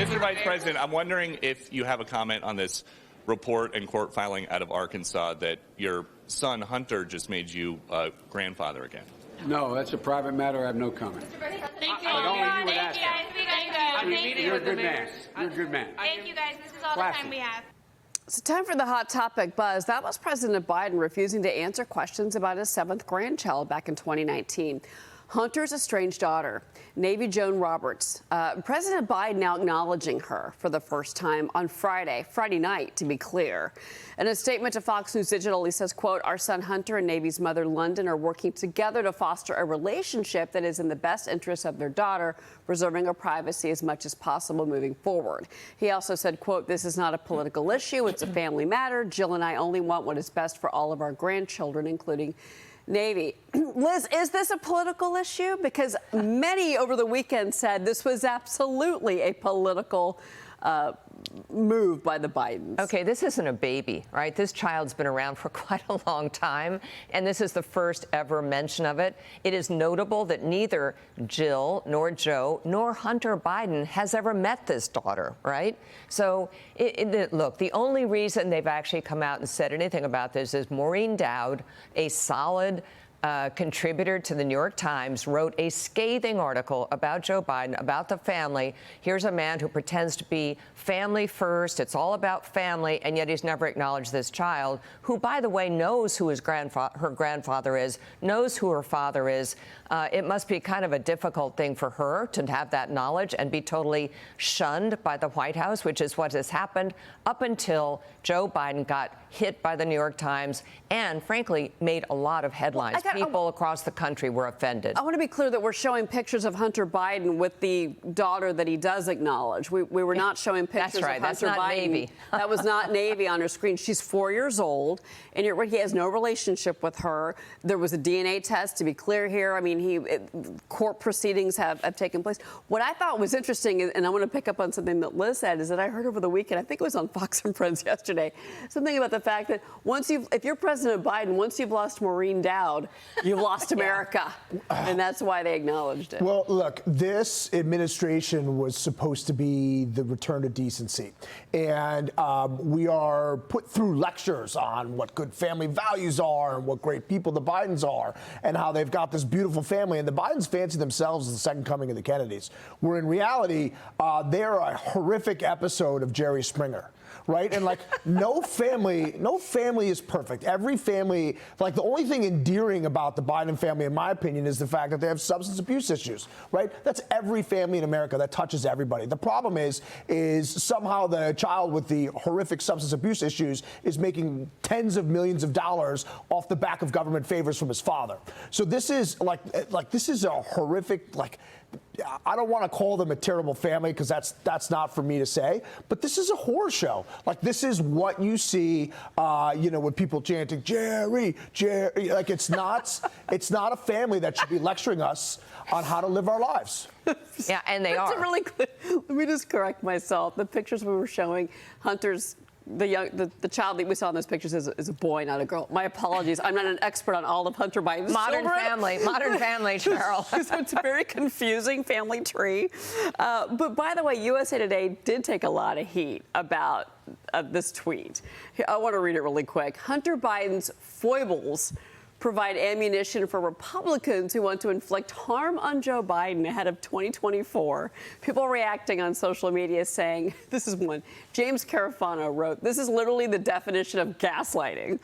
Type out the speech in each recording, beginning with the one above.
Mr. Vice President, I'm wondering if you have a comment on this report and court filing out of Arkansas that your son Hunter just made you grandfather again. No, that's a private matter. I have no comment. Thank you. You're a good man. You're a good man. Thank you, guys. This is all the time we have. It's time for the Hot Topic Buzz. That was President Biden refusing to answer questions about his 7th grandchild back in 2019. Hunter's estranged daughter, Navy Joan Roberts. President Biden now acknowledging her for the first time on Friday night, to be clear. In a statement to Fox News Digital, he says, quote, "Our son Hunter and Navy's mother London are working together to foster a relationship that is in the best interest of their daughter, preserving her privacy as much as possible moving forward." He also said, quote, "This is not a political issue. It's a family matter. Jill and I only want what is best for all of our grandchildren, including Navy." Liz, is this a political issue? Because many over the weekend said this was absolutely a political move by the Bidens. Okay, this isn't a baby, right? This child's been around for quite a long time, and this is the first ever mention of it. It is notable that neither Jill nor Joe nor Hunter Biden has ever met this daughter, right? So, look, the only reason they've actually come out and said anything about this is Maureen Dowd, a solid contributor to the New York Times, wrote a scathing article about Joe Biden, about the family. Here's a man who pretends to be family first. It's all about family, and yet he's never acknowledged this child, who, by the way, knows who her grandfather is, knows who her father is. It must be kind of a difficult thing for her to have that knowledge and be totally shunned by the White House, which is what has happened up until Joe Biden got hit by the New York Times and, frankly, made a lot of headlines. People across the country were offended. I want to be clear that we're showing pictures of Hunter Biden with the daughter that he does acknowledge. We were not showing pictures of Hunter Biden. That's not Navy. That was not Navy on her screen. She's 4 years old, and he has no relationship with her. There was a DNA test, to be clear here. I mean, court proceedings have taken place. What I thought was interesting, and I want to pick up on something that Liz said, is that I heard over the weekend, I think it was on Fox and Friends yesterday, something about the fact that if you're President Biden, once you've lost Maureen Dowd, you've lost America. And that's why they acknowledged it. Well, look, this administration was supposed to be the return to decency. And we are put through lectures on what good family values are and what great people the Bidens are and how they've got this beautiful family. And the Bidens fancy themselves as the second coming of the Kennedys, where in reality, they're a horrific episode of Jerry Springer. Right? And like no family is perfect. Every family, like the only thing endearing about the Biden family, in my opinion, is the fact that they have substance abuse issues, right? That's every family in America. That touches everybody. The problem is somehow the child with the horrific substance abuse issues is making tens of millions of dollars off the back of government favors from his father. So this is this is a horrific, I don't want to call them a terrible family because that's not for me to say, but this is a horror show. Like, this is what you see, with people chanting, Jerry, Jerry. Like, it's not a family that should be lecturing us on how to live our lives. Yeah, and they are. Really clear. Let me just correct myself. The pictures we were showing, Hunter's, the child that we saw in those pictures is a boy, not a girl. My apologies. I'm not an expert on all of Hunter Biden's modern children. family, Cheryl. So it's a very confusing family tree. But by the way, USA Today did take a lot of heat about this tweet. I want to read it really quick. Hunter Biden's foibles provide ammunition for Republicans who want to inflict harm on Joe Biden ahead of 2024. People reacting on social media saying, this is one. James Carafano wrote, "This is literally the definition of gaslighting."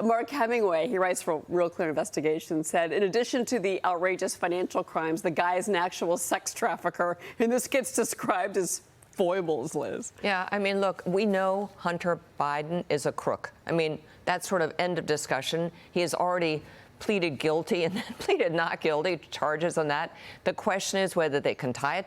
Mark Hemingway, he writes for Real Clear Investigation, said, "In addition to the outrageous financial crimes, the guy is an actual sex trafficker, and this gets described as foibles," Liz. Yeah, I mean, look, we know Hunter Biden is a crook. I mean, that's sort of end of discussion. He has already pleaded guilty and then pleaded not guilty, charges on that. The question is whether they can tie it to